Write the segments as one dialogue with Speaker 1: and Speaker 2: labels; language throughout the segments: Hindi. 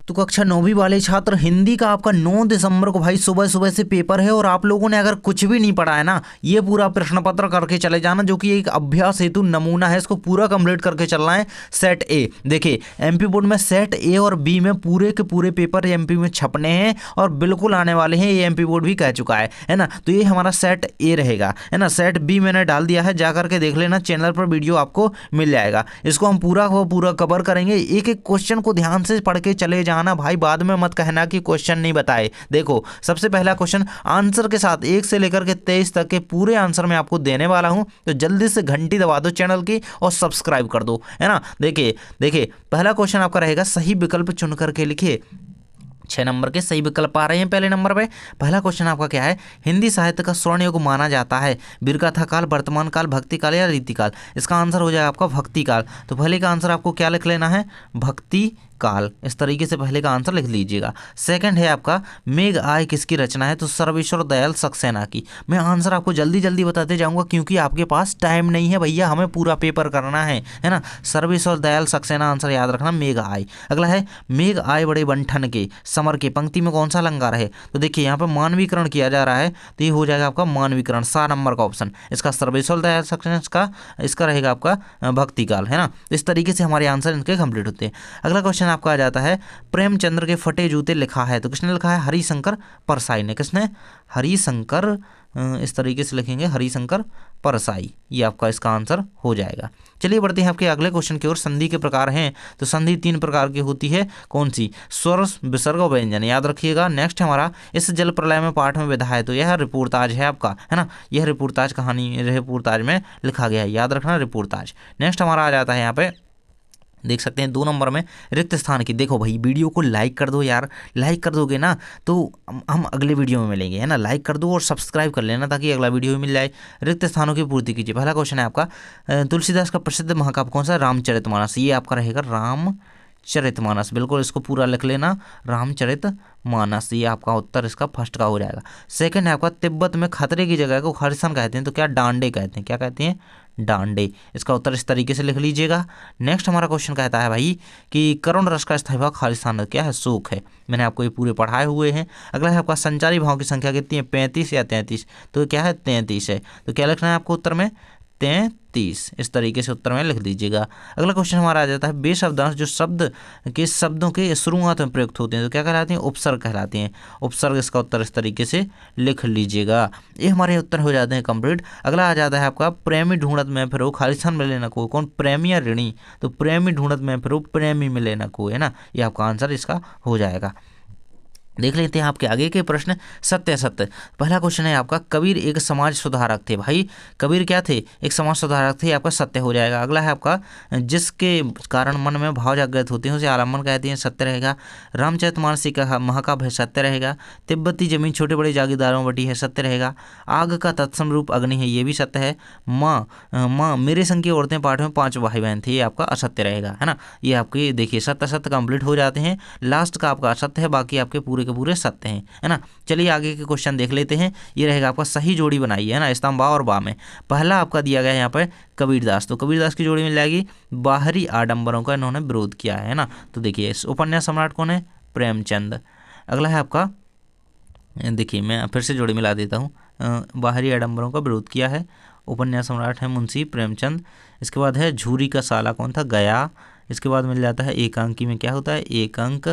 Speaker 1: तो कक्षा 9वीं वाले छात्र, हिंदी का आपका 9 दिसंबर को भाई सुबह सुबह से पेपर है और आप लोगों ने अगर कुछ भी नहीं पढ़ा है ना, ये पूरा प्रश्न पत्र करके चले जाना, जो कि एक अभ्यास हेतु नमूना है, इसको पूरा कंप्लीट करके चलना है। सेट ए, देखिए एमपी बोर्ड में सेट ए और बी में पूरे के पूरे पेपर एमपी में छपने हैं और बिल्कुल आने वाले हैं, ये एमपी बोर्ड भी कह चुका है ना। तो ये हमारा सेट ए रहेगा, है ना। सेट बी मैंने डाल दिया है, जा करके देख लेना, चैनल पर वीडियो आपको मिल जाएगा। इसको हम पूरा कवर करेंगे, एक एक क्वेश्चन को ध्यान से पढ़ के चले जाना भाई, बाद में मत कहना कि क्वेश्चन नहीं बताए। देखो सबसे पहला क्वेश्चन आंसर के साथ 1 से लेकर के 23 तक के पूरे आंसर मैं आपको देने वाला हूं, तो जल्दी से घंटी दबा दो चैनल की और सब्सक्राइब कर दो, है ना। देखिए पहला क्वेश्चन आपका रहेगा, सही विकल्प चुन करके लिखिए। 6 नंबर के सही विकल्प आ रहे हैं पहले नंबर पे। पहला क्वेश्चन आपका क्या है, हिंदी साहित्य का स्वर्ण युग माना जाता है वीरगाथा काल, वर्तमान काल, भक्ति काल या रीतिकाल। इसका आंसर हो जाएगा आपका भक्ति काल। तो पहले का आंसर आपको क्या लिख लेना है, भक्ति काल, इस तरीके से पहले का आंसर लिख लीजिएगा। सेकंड है आपका, मेघ आय किसकी रचना है, तो सर्वेश्वर दयाल सक्सेना की। मैं आंसर आपको जल्दी जल्दी बताते जाऊंगा क्योंकि आपके पास टाइम नहीं है भैया, हमें पूरा पेपर करना है ना। सर्वेश्वर दयाल सक्सेना आंसर याद रखना, मेघ आय। अगला है, मेघ आय बड़े बंठन के समर के, पंक्ति में कौन सा अलंकार है, तो देखिए यहाँ पे मानवीकरण किया जा रहा है, तो ये हो जाएगा आपका मानवीकरण, 7 नंबर का ऑप्शन। इसका सर्वेश्वर दयाल सक्सेना का, इसका रहेगा आपका भक्ति काल, है ना। इस तरीके से हमारे आंसर इनके कंप्लीट होते हैं। अगला क्वेश्चन आपका आ जाता है, प्रेमचंद्र के फटे जूते लिखा है, तो किसने लिखा है, हरिशंकर परसाई ने। किसने, हरिशंकर, इस तरीके से लिखेंगे हरिशंकर परसाई, ये आपका इसका आंसर हो जाएगा। चलिए बढ़ते हैं आपके अगले क्वेश्चन की ओर। संधि के प्रकार हैं, तो संधि 3 प्रकार की होती है, कौन सी, स्वर, विसर्ग और व्यंजन, याद रखिएगा। नेक्स्ट हमारा, इस जल प्रलय में पाठ में विधा है, तो यह रिपोर्टाज है आपका, है ना। यह रिपोर्टाज कहानी रिपोर्टाज में लिखा गया है, याद रखना रिपोर्टाज। नेक्स्ट हमारा आ जाता है यहाँ पे, देख सकते हैं 2 नंबर में रिक्त स्थान की। देखो भाई वीडियो को लाइक कर दो यार, लाइक कर दोगे ना तो हम अगले वीडियो में मिलेंगे, है ना। लाइक कर दो और सब्सक्राइब कर लेना ताकि अगला वीडियो भी मिल जाए। रिक्त स्थानों की पूर्ति कीजिए। पहला क्वेश्चन है आपका, तुलसीदास का प्रसिद्ध महाकाव्य कौन सा, रामचरितमानस। ये आपका रहेगा रामचरितमानस, बिल्कुल इसको पूरा लिख लेना, रामचरितमानस, ये आपका उत्तर इसका फर्स्ट का हो जाएगा। सेकंड है आपका, तिब्बत में खतरे की जगह को खरसन कहते हैं, तो क्या डांडे कहते हैं, क्या कहते हैं, डांडे। इसका उत्तर इस तरीके से लिख लीजिएगा। नेक्स्ट हमारा क्वेश्चन कहता है भाई कि करुण रस का स्थायी भाव खालिस्तान क्या है, शोक है। मैंने आपको ये पूरे पढ़ाए हुए हैं। अगला है आपका, संचारी भाव की संख्या कितनी है, 35 या 33, तो क्या है 33 है, तो क्या लिखना है आपको उत्तर में 33, इस तरीके से उत्तर में लिख दीजिएगा। अगला क्वेश्चन हमारा आ जाता है, बेशब्दांश जो शब्दों के शुरुआत में प्रयुक्त होते हैं, तो क्या कहलाते हैं, उपसर्ग कहलाते हैं, उपसर्ग। इसका उत्तर इस तरीके से लिख लीजिएगा। ये हमारे उत्तर हो जाते हैं कंप्लीट। अगला आ जाता है आपका, प्रेमी ढूंढत में फिरो खालिस्तान मिले न को, कौन, प्रेमी या ऋणी, तो प्रेमी ढूंढत में फिरो प्रेमी मिले न को, है ना। ये आपका आंसर इसका हो जाएगा। देख लेते हैं आपके आगे के प्रश्न। सत्य असत्य, पहला क्वेश्चन है आपका, कबीर एक समाज सुधारक थे। भाई कबीर क्या थे, एक समाज सुधारक थे, आपका सत्य हो जाएगा। अगला है आपका, जिसके कारण मन में भाव जागृत होते हैं उसे आलम्बन कहते हैं, सत्य रहेगा। रामचरितमानस का महाकाव्य है, सत्य रहेगा। तिब्बती जमीन छोटे बड़े जागीरदारों बटी है, सत्य रहेगा। आग का तत्सम रूप अग्नि है, ये भी सत्य है। माँ मेरे संग की औरतें पाठ में 5 भाई बहन थे, ये आपका असत्य रहेगा, है ना। ये आपके देखिए सत्य असत्य कंप्लीट हो जाते हैं। लास्ट का आपका असत्य है, बाकी आपके पूरे सत्य हैं, है ना। चलिए आगे के क्वेश्चन देख लेते हैं। ये रहेगा आपका, सही जोड़ी बनाइए, है ना, स्तंभ और बा में। पहला आपका दिया गया है यहाँ पर कबीरदास, तो कबीरदास की जोड़ी मिल जाएगी। बाहरी आडंबरों का इन्होंने विरोध किया है ना, तो देखिए उपन्यास सम्राट कौन है, प्रेमचंद। अगला है आपका, देखिए मैं फिर से जोड़ी मिला देता हूँ, बाहरी आडंबरों का विरोध किया है, उपन्यास सम्राट है मुंशी प्रेमचंद। इसके बाद है झूरी का साला कौन था, गया। इसके बाद मिल जाता है एकांकी में क्या होता है, एक अंक।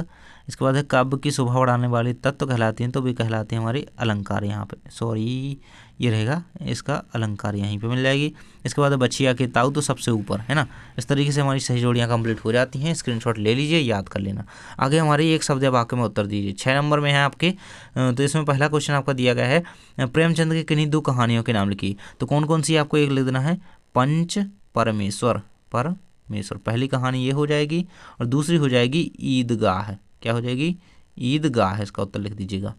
Speaker 1: इसके बाद है काव्य की शोभा बढ़ाने वाले तत्व कहलाते हैं, तो वे कहलाते हैं हमारे अलंकार। यहाँ पे सॉरी ये रहेगा इसका अलंकार, यहीं पे मिल जाएगी। इसके बाद बछिया के ताऊ, तो सबसे ऊपर, है ना। इस तरीके से हमारी सही जोड़ियाँ कंप्लीट हो जाती हैं। स्क्रीनशॉट ले लीजिए, याद कर लेना। आगे हमारी एक शब्द या वाक्य में उत्तर दीजिए। 6 नंबर में है आपके, तो इसमें पहला क्वेश्चन आपका दिया गया है, प्रेमचंद की किन्हीं 2 कहानियों के नाम लिखिए, तो कौन कौन सी आपको एक लिख देना है, पंच परमेश्वर, पहली कहानी ये हो जाएगी और दूसरी हो जाएगी ईदगाह। क्या हो जाएगी, ईदगाह, इसका उत्तर लिख दीजिएगा।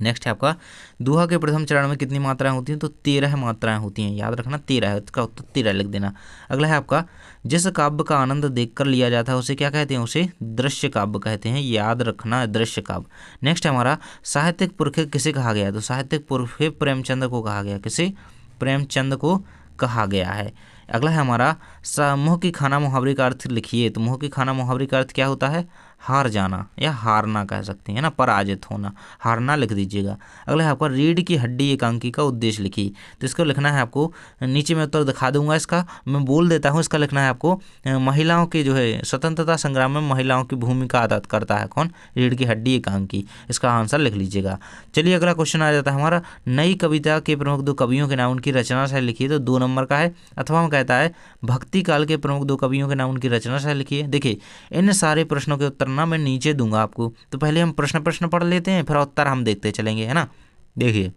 Speaker 1: नेक्स्ट है आपका, दोहा के प्रथम चरण में कितनी मात्राएं होती हैं, तो 13 मात्राएं होती हैं, याद रखना 13 है, इसका उत्तर 13 लिख देना। अगला है आपका, जिस काव्य का आनंद देखकर लिया जाता है उसे क्या कहते हैं, उसे दृश्य काव्य कहते हैं, याद रखना दृश्य काव्य। नेक्स्ट है हमारा, साहित्यिक पुरखे किसे कहा गया है, तो साहित्यिक पुरखे प्रेमचंद को कहा गया, किसे, प्रेमचंद को कहा गया है। अगला है हमारा, मुँह की खाना मुहावरे का अर्थ लिखिए, तो मुँह की खाना मुहावरे का अर्थ क्या होता है, हार जाना या हारना कह सकते हैं ना, पराजित होना, हारना लिख दीजिएगा। अगला है आपका रीढ़ की हड्डी एकांकी का उद्देश्य लिखिए। तो इसको लिखना है आपको, नीचे मैं उत्तर दिखा दूंगा इसका, मैं बोल देता हूँ। इसका लिखना है आपको महिलाओं के जो है स्वतंत्रता संग्राम में महिलाओं की भूमिका अदा करता है कौन, रीढ़ की हड्डी एकांकी। इसका आंसर लिख लीजिएगा। चलिए अगला क्वेश्चन आ जाता है हमारा, नई कविता के प्रमुख दो कवियों के नाम उनकी रचना से लिखिए। तो 2 नंबर का है। अथवा हम कहता है भक्ति काल के प्रमुख 2 कवियों के नाम उनकी रचना से लिखिए। देखिए इन सारे प्रश्नों के उत्तर ना मैं नीचे दूंगा आपको, तो पहले हम प्रश्न पढ़ लेते हैं, फिर उत्तर हम देखते चलेंगे, है ना। देखिए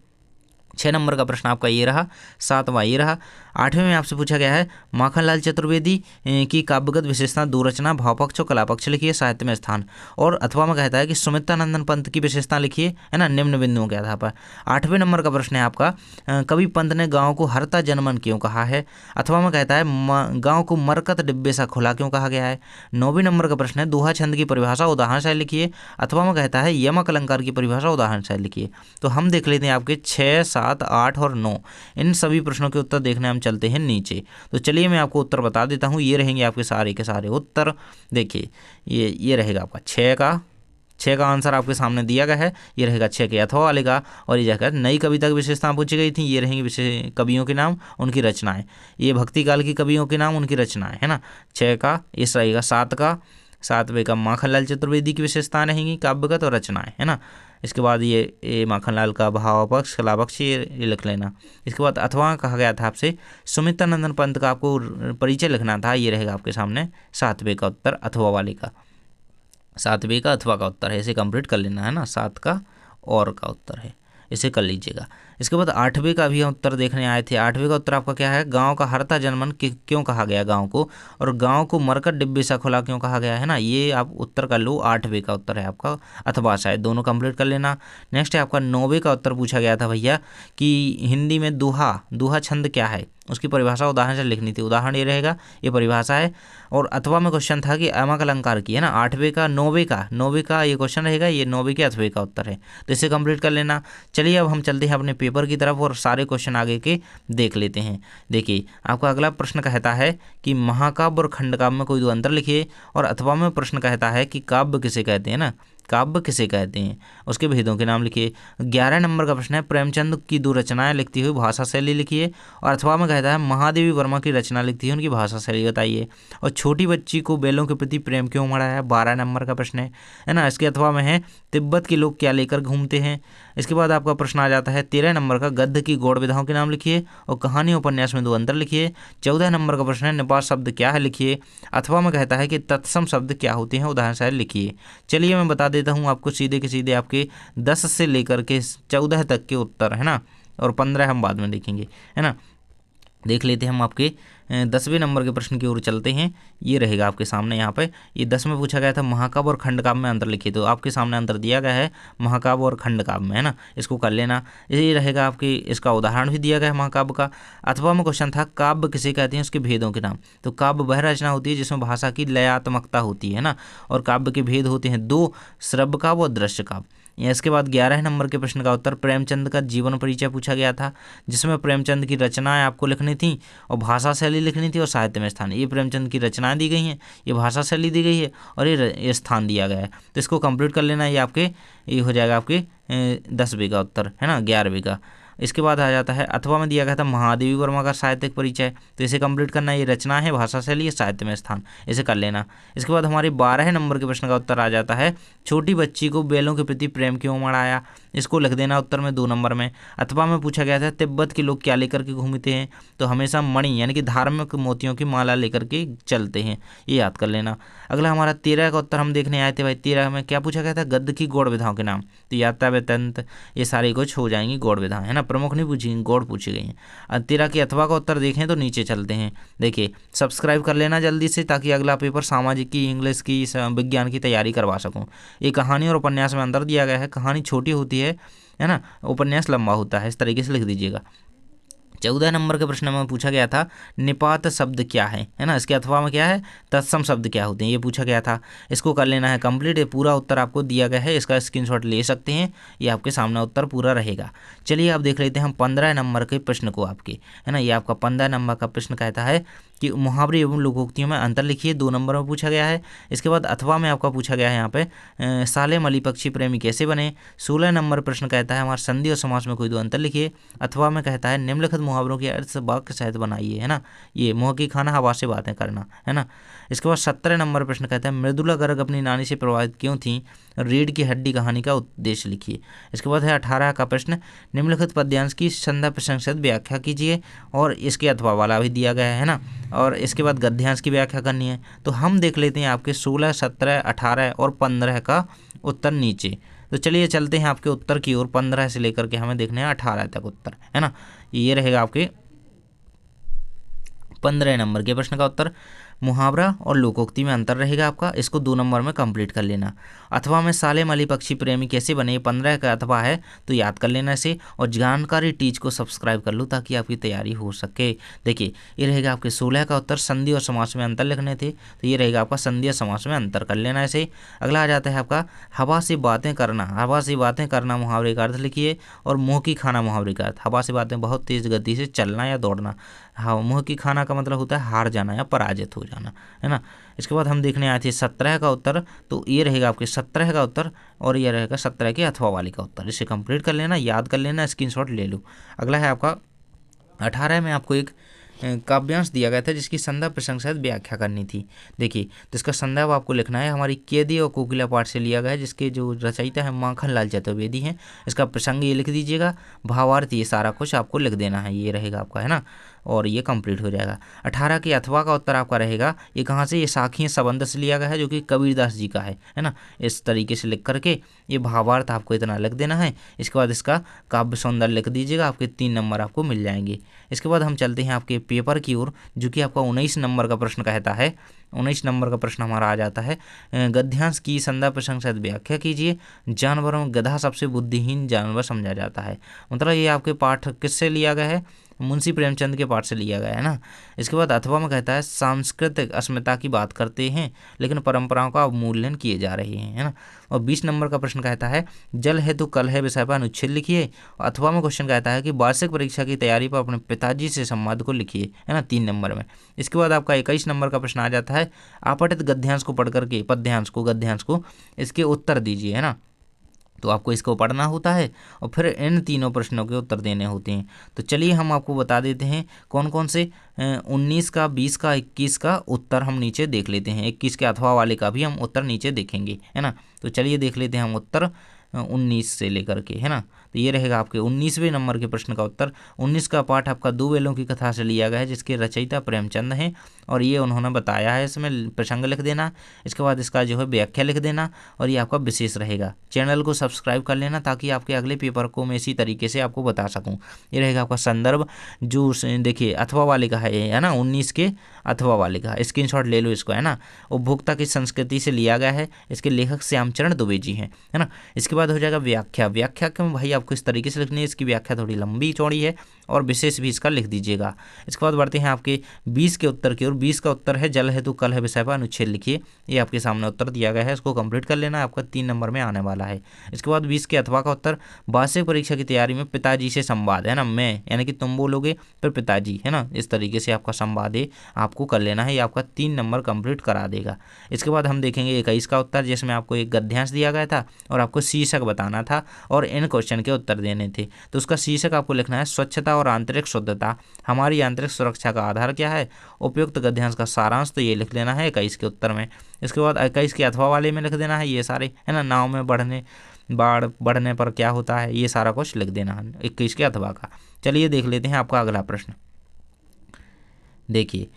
Speaker 1: 6 नंबर का प्रश्न आपका ये रहा, 7वां ये रहा। 8वें में आपसे पूछा गया है माखनलाल चतुर्वेदी की काव्यगत विशेषता, 2 रचना, भावपक्ष और कलापक्ष लिखिए, साहित्य में स्थान। और अथवा में कहता है कि सुमित्रानंदन पंत की विशेषता लिखिए, है ना, निम्न बिंदुओं के आधार पर। 8वें नंबर का प्रश्न है आपका, कवि पंत ने गाँव को हरता जनमन क्यों कहा है। अथवा में कहता है गाँव को मरकत डिब्बे सा खुला क्यों कहा गया है। 9वें नंबर का प्रश्न है दोहा छंद की परिभाषा उदाहरण से लिखिए। अथवा में कहता है यमक अलंकार की परिभाषा उदाहरण से लिखिए। तो हम देख लेते हैं आपके 6, 7, 8 और 9 इन सभी प्रश्नों के उत्तर देखने हम चलते हैं नीचे। तो चलिए मैं आपको उत्तर बता देता हूँ, ये रहेंगे आपके सारे के सारे उत्तर। देखिए ये रहेगा आपका 6 का आंसर आपके सामने दिया गया है। ये रहेगा 6 के अथवा वाले का। और ये जाकर नई कविता की विशेषता पूछी गई थी, ये रहेंगी विशेष कवियों के नाम उनकी रचनाएं। ये भक्ति काल की कवियों के नाम उनकी रचनाएं, है ना। 6 का इस रहेगा। 7वें का माखनलाल चतुर्वेदी की विशेषताएं रहेंगी काव्यगत और रचनाएं, है ना। इसके बाद ये माखनलाल का भावपक्ष कलापक्ष ये लिख लेना। इसके बाद अथवा कहा गया था आपसे सुमित्रानंदन पंत का आपको परिचय लिखना था, ये रहेगा आपके सामने 7वें का उत्तर अथवा वाले का। 7वें का अथवा का उत्तर है, इसे कंप्लीट कर लेना, है ना। 7 का और का उत्तर है, इसे कर लीजिएगा। इसके बाद 8वें का भी हम उत्तर देखने आए थे। 8वें का उत्तर आपका क्या है, गांव का हरता जनमन क्यों कहा गया गांव को, और गांव को मरकट डिब्बे सा खुला क्यों कहा गया, है ना। ये आप उत्तर कर लो। 8वें का उत्तर है आपका अथवा शायद, दोनों कंप्लीट कर लेना। नेक्स्ट है आपका 9वें का उत्तर पूछा गया था भैया कि हिंदी में दोहा छंद क्या है, उसकी परिभाषा उदाहरण से लिखनी थी। उदाहरण ये रहेगा, ये परिभाषा है। और अथवा में क्वेश्चन था कि यमक अलंकार की, है ना। 8वें का 9वें का ये क्वेश्चन रहेगा, ये 9वें के अथवे का उत्तर है, तो इसे कंप्लीट कर लेना। चलिए अब हम चलते हैं अपने पेपर की तरफ और सारे क्वेश्चन आगे के देख लेते हैं। देखिए आपका अगला प्रश्न कहता है कि महाकाव्य और खंडकाव्य में कोई 2 अंतर लिखिए। और अथवा में प्रश्न कहता है कि काव्य किसे कहते हैं, ना, काव्य किसे कहते हैं, उसके भेदों के नाम लिखिए। 11 नंबर का प्रश्न है प्रेमचंद की 2 रचनाएं लिखती हुई भाषा शैली लिखिए। और अथवा में कहता है महादेवी वर्मा की रचना लिखती है, उनकी भाषा शैली बताइए। और छोटी बच्ची को बैलों के प्रति प्रेम क्यों मरा है, 12 नंबर का प्रश्न है ना। इसके अथवा में है तिब्बत के लोग क्या लेकर घूमते हैं। इसके बाद आपका प्रश्न आ जाता है 13 नंबर का गद्य की गौड़ विधाओं के नाम लिखिए। और कहानी उपन्यास में 2 अंतर लिखिए। 14 नंबर का प्रश्न है निपात शब्द क्या है, लिखिए। अथवा में कहता है कि तत्सम शब्द क्या होते हैं, उदाहरण से लिखिए। चलिए मैं बता देता हूँ आपको सीधे के सीधे आपके 10 से लेकर के 14 तक के उत्तर, है ना। और 15 हम बाद में देखेंगे, है ना। देख लेते हैं हम आपके 10वें नंबर के प्रश्न की ओर चलते हैं। ये रहेगा आपके सामने यहाँ पे। ये 10 में पूछा गया था महाकाव्य और खंडकाव्य में अंतर लिखिए। तो आपके सामने अंतर दिया गया है महाकाव्य और खंडकाव्य में, है ना। इसको कर लेना। ये रहेगा आपके, इसका उदाहरण भी दिया गया है महाकाव्य का। अथवा में क्वेश्चन था काव्य किसे कहते हैं, उसके भेदों के नाम। तो काव्य वह रचना होती है जिसमें भाषा की लयात्मकता होती है ना। और काव्य के भेद होते हैं 2, श्रव्य काव्य और दृश्य काव्य। इसके बाद 11 नंबर के प्रश्न का उत्तर प्रेमचंद का जीवन परिचय पूछा गया था, जिसमें प्रेमचंद की रचनाएं आपको लिखनी थी और भाषा शैली लिखनी थी और साहित्य में स्थान। ये प्रेमचंद की रचनाएं दी गई हैं, ये भाषा शैली दी गई है और ये स्थान दिया गया है। तो इसको कंप्लीट कर लेना। ये आपके ये हो जाएगा आपके 10वें का उत्तर, है ना, 11वें का। इसके बाद आ जाता है अथवा में दिया गया था महादेवी वर्मा का साहित्यिक परिचय। तो इसे कंप्लीट करना। ये रचना है, भाषा शैली, साहित्य में स्थान, इसे कर लेना। इसके बाद हमारे 12 नंबर के प्रश्न का उत्तर आ जाता है छोटी बच्ची को बैलों के प्रति प्रेम क्यों मराया। इसको लिख देना उत्तर में 2 नंबर में। अथवा में पूछा गया था तिब्बत के लोग क्या लेकर के घूमते हैं। तो हमेशा मणि यानी कि धार्मिक मोतियों की माला लेकर के चलते हैं, ये याद कर लेना। अगला हमारा 13 का उत्तर हम देखने आए थे भाई। 13 में क्या पूछा गया था, गद्य की गौड़ विधाओं के नाम। तो यात्राव्य तंत्र, ये सारी कुछ हो जाएंगी गौड़ विधाएं, है ना। प्रमुख नहीं पूछी, गौड़ पूछी गई हैं। 13 के अथवा का उत्तर देखें तो नीचे चलते हैं। देखिए सब्सक्राइब कर लेना जल्दी से, ताकि अगला पेपर सामाजिक की, इंग्लिश की, विज्ञान की तैयारी करवा सकूं। ये कहानी और उपन्यास में अंतर दिया गया है। कहानी छोटी होती है ना, उपन्यास लंबा होता है, इस तरीके से लिख दीजिएगा। 14 नंबर के प्रश्न में पूछा गया था निपात शब्द क्या है ना, इसके अथवा में क्या है, तत्सम शब्द क्या होते हैं, ये पूछा गया था। इसको कर लेना है कंप्लीट, ये पूरा उत्तर आपको दिया गया है, इसका स्क्रीनशॉट ले सकते हैं, ये आपके सामने उत्तर पूरा रहेगा। चलिए आप देख लेते हैं हम 15 नंबर के प्रश्न को आपके, है ना। ये आपका 15 नंबर का प्रश्न कहता है कि मुहावरे एवं लोकोक्तियों में अंतर लिखिए, 2 नंबर में पूछा गया है। इसके बाद अथवा में आपका पूछा गया है यहाँ पे साले मली पक्षी प्रेमी कैसे बने। 16 नंबर प्रश्न कहता है हमारा संधि और समास में कोई 2 अंतर लिखिए। अथवा में कहता है निम्नलिखित मुहावरों के अर्थ से वाक्य सहित बनाइए, है ना। ये मुँह की खाना हवा से बातें करना, है ना। इसके बाद 17 नंबर प्रश्न कहता है मृदुला गर्ग अपनी नानी से प्रभावित क्यों थी, रीढ़ की हड्डी कहानी का उद्देश्य लिखिए। इसके बाद है 18 का प्रश्न निम्नलिखित पद्यांश की संज्ञा प्रशंसित व्याख्या कीजिए, और इसके अथवा वाला भी दिया गया है ना। और इसके बाद गद्यांश की व्याख्या करनी है। तो हम देख लेते हैं आपके 16, 17, 18 और 15 का उत्तर नीचे। तो चलिए चलते हैं आपके उत्तर की ओर। 15 से लेकर के हमें देखने हैं 18 तक उत्तर, है ना। ये रहेगा आपके 15 नंबर के प्रश्न का उत्तर। मुहावरा और लोकोक्ति में अंतर रहेगा आपका, इसको 2 नंबर में कंप्लीट कर लेना। अथवा में साले मली पक्षी प्रेमी कैसे बने, 15 का अथवा है तो याद कर लेना इसे, और जानकारी टीच को सब्सक्राइब कर लो ताकि आपकी तैयारी हो सके। देखिए ये रहेगा आपके 16 का उत्तर, संधि और समास में अंतर लिखने थे, तो ये रहेगा आपका संधि और समास में अंतर कर लेना इसे। अगला आ जाता है आपका हवा से बातें करना। हवा से बातें करना मुहावरे का अर्थ लिखिए, और मुँह की खाना मुहावरे का अर्थ। हवा से बातें बहुत तेज गति से चलना या दौड़ना। हाँ, मुँह की खाना का मतलब होता है हार जाना या पराजित हो जाना, है ना। इसके बाद हम देखने आए थे 17 का उत्तर, तो ये रहेगा आपके 17 का उत्तर, और ये रहेगा 17 के अथवा वाली का उत्तर। इसे कंप्लीट कर लेना, याद कर लेना, स्क्रीनशॉट ले लो। अगला है आपका 18 में आपको एक काव्यांश दिया गया था जिसकी संदर्भ प्रशंसा व्याख्या करनी थी। देखिए तो इसका संदर्भ आपको लिखना है, हमारी केदी और कोकिला पाठ से लिया गया है, जिसके जो रचयिता है माखन लाल चतुर्वेदी हैं। इसका प्रसंग ये लिख दीजिएगा, भावार्थ ये सारा कुछ आपको लिख देना है, ये रहेगा आपका, है ना। और ये कंप्लीट हो जाएगा। 18 के अथवा का उत्तर आपका रहेगा, ये कहाँ से, ये साखी संबंध से लिया गया है जो कि कबीरदास जी का है ना। इस तरीके से लिख करके ये भावार्थ आपको इतना लिख देना है। इसके बाद इसका काव्य सौंदर्य लिख दीजिएगा, आपके 3 नंबर आपको मिल जाएंगे। इसके बाद हम चलते हैं आपके पेपर की ओर, जो कि आपका 19 नंबर का प्रश्न कहता है। 19 नंबर का प्रश्न हमारा आ जाता है गद्यांश की संदर्भ प्रशंसा व्याख्या कीजिए। जानवरों में गधा सबसे बुद्धिहीन जानवर समझा जाता है। मतलब ये आपके पाठ किससे लिया गया है, मुंशी प्रेमचंद के पाठ से लिया गया है ना। इसके बाद अथवा में कहता है सांस्कृतिक अस्मिता की बात करते हैं लेकिन परंपराओं का अवमूल्यन किए जा रहे हैं, है ना। और 20 नंबर का प्रश्न कहता है जल है तो कल है विषय पर अनुच्छेद लिखिए। अथवा में क्वेश्चन कहता है कि वार्षिक परीक्षा की तैयारी पर अपने पिताजी से संवाद को लिखिए, है ना, 3 नंबर में। इसके बाद आपका 21 नंबर का प्रश्न आ जाता है आपठित गद्यांश को पढ़ करके गद्यांश को इसके उत्तर दीजिए, है ना। तो आपको इसको पढ़ना होता है और फिर इन तीनों प्रश्नों के उत्तर देने होते हैं। तो चलिए हम आपको बता देते हैं कौन कौन से 19 का, 20 का, 21 का उत्तर हम नीचे देख लेते हैं। 21 के अथवा वाले का भी हम उत्तर नीचे देखेंगे, है ना। तो चलिए देख लेते हैं हम उत्तर 19 से लेकर के, है ना। तो ये रहेगा आपके 19वें नंबर के प्रश्न का उत्तर। 19 का पाठ आपका दो बेलों की कथा से लिया गया है जिसके रचयिता प्रेमचंद हैं और ये उन्होंने बताया है, इसमें प्रसंग लिख देना। इसके बाद इसका जो है व्याख्या लिख देना और ये आपका विशेष रहेगा। चैनल को सब्सक्राइब कर लेना ताकि आपके अगले पेपर को मैं इसी तरीके से आपको बता सकूँ। ये रहेगा आपका संदर्भ जो देखिए अथवा वाले का है ना, 19 के अथवा वाले का स्क्रीनशॉट ले लो इसको, है ना। उपभोक्ता की संस्कृति से लिया गया है, इसके लेखक श्यामचरण दुबे जी हैं, है ना। इसके बाद हो जाएगा व्याख्या। व्याख्या क्यों भाई आपको इस तरीके से लिखनी है, इसकी व्याख्या थोड़ी लंबी चौड़ी है और विशेष भी इसका लिख दीजिएगा। इसके बाद बढ़ते हैं आपके 20 के उत्तर की ओर। 20 का उत्तर है जल है तो कल है विषय पर अनुच्छेद लिखिए। ये आपके सामने उत्तर दिया गया है, इसको कंप्लीट कर लेना, आपका 3 नंबर में आने वाला है। इसके बाद 20 के अथवा का उत्तर वार्षिक परीक्षा की तैयारी में पिताजी से संवाद, है ना, मैं यानी कि तुम बोलोगे फिर पिताजी, है ना, इस तरीके से आपका संवाद है आपको कर लेना है, ये आपका 3 नंबर कंप्लीट करा देगा। इसके बाद हम देखेंगे 21 का उत्तर जिसमें आपको एक गद्यांश दिया गया था और आपको शीर्षक बताना था और इन क्वेश्चन के उत्तर देने थे। तो उसका शीर्षक आपको लिखना है स्वच्छता और आंतरिक शुद्धता हमारी आंतरिक सुरक्षा का आधार क्या है। उपयुक्त गद्यांश का सारांश तो ये लिख लेना है 21 के उत्तर में। इसके बाद 21 के अथवा वाले में लिख देना है ये सारे, है ना, नाव में बाढ़ बढ़ने पर क्या होता है, ये सारा कुछ लिख देना है 21 के अथवा का। चलिए देख लेते हैं आपका अगला प्रश्न। देखिए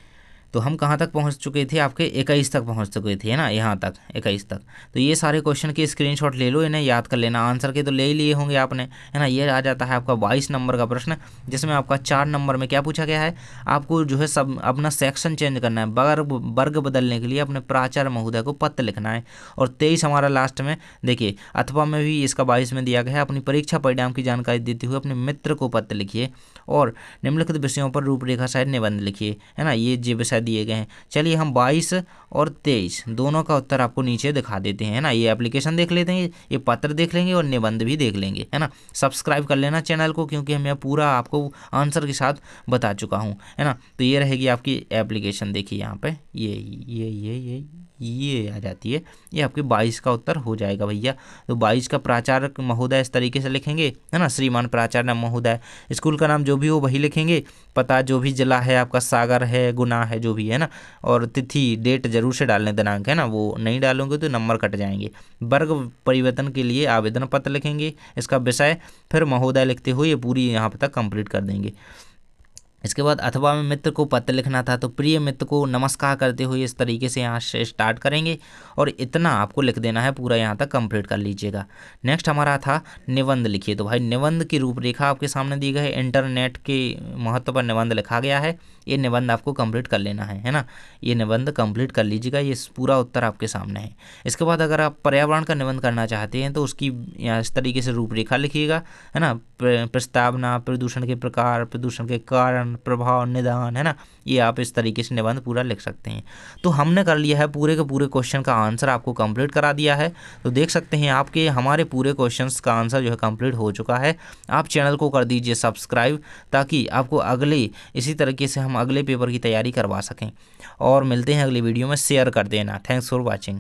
Speaker 1: तो हम कहाँ तक पहुँच चुके थे, आपके 21 तक पहुँच चुके थे, है ना, यहाँ तक 21 तक। तो ये सारे क्वेश्चन के स्क्रीनशॉट ले लो, इन्हें याद कर लेना। आंसर के तो ले ही लिए होंगे आपने, है ना। ये आ जाता है आपका 22 नंबर का प्रश्न, जिसमें आपका 4 नंबर में क्या पूछा गया है, आपको जो है सब अपना सेक्शन चेंज करना है, वर्ग बदलने के लिए अपने प्राचार्य महोदय को पत्र लिखना है। और 23 हमारा लास्ट में देखिए, अथवा में भी इसका 22 में दिया गया है, अपनी परीक्षा परिणाम की जानकारी देते हुए अपने मित्र को पत्र लिखिए और निम्नलिखित विषयों पर रूपरेखा सहित निबंध लिखिए, है ना। ये जो विषय दिए गए हैं। चलिए हम 22 और 23 दोनों का उत्तर आपको नीचे दिखा देते हैं, है ना। ये एप्लीकेशन देख लेते हैं, ये पत्र देख लेंगे और निबंध भी देख लेंगे, है ना। सब्सक्राइब कर लेना चैनल को, क्योंकि मैं पूरा आपको आंसर के साथ बता चुका हूँ, है ना। तो ये रहेगी आपकी एप्लीकेशन, देखिए यहाँ पे ये आ जाती है। ये आपके 22 का उत्तर हो जाएगा भैया। तो 22 का प्राचार्य महोदय इस तरीके से लिखेंगे, है ना, श्रीमान प्राचार्य महोदय। स्कूल का नाम जो भी हो वही लिखेंगे, पता जो भी जिला है आपका, सागर है, गुना है, जो भी है ना। और तिथि डेट जरूर से डालने, दिनांक, है ना, वो नहीं डालोगे तो नंबर कट जाएंगे। वर्ग परिवर्तन के लिए आवेदन पत्र लिखेंगे, इसका विषय, फिर महोदय लिखते हुए ये पूरी यहाँ तक कंप्लीट कर देंगे। इसके बाद अथवा में मित्र को पत्र लिखना था, तो प्रिय मित्र को नमस्कार करते हुए इस तरीके से यहाँ से स्टार्ट करेंगे और इतना आपको लिख देना है, पूरा यहाँ तक कंप्लीट कर लीजिएगा। नेक्स्ट हमारा था निबंध लिखिए। तो भाई निबंध की रूपरेखा आपके सामने दी गई है, इंटरनेट के महत्व पर निबंध लिखा गया है। ये निबंध आपको कंप्लीट कर लेना है ना। ये निबंध कंप्लीट कर लीजिएगा, ये पूरा उत्तर आपके सामने है। इसके बाद अगर आप पर्यावरण का निबंध करना चाहते हैं तो उसकी यहाँ इस तरीके से रूपरेखा लिखिएगा, है ना। प्रस्तावना, प्रदूषण के प्रकार, प्रदूषण के कारण, प्रभाव, निदान, है ना। ये आप इस तरीके से निबंध पूरा लिख सकते हैं। तो हमने कर लिया है पूरे के पूरे क्वेश्चन का आंसर आपको कंप्लीट करा दिया है। तो देख सकते हैं आपके हमारे पूरे क्वेश्चंस का आंसर जो है कंप्लीट हो चुका है। आप चैनल को कर दीजिए सब्सक्राइब, ताकि आपको अगले इसी तरीके से हम अगले पेपर की तैयारी करवा सकें। और मिलते हैं अगली वीडियो में, शेयर कर देना। Thanks for watching.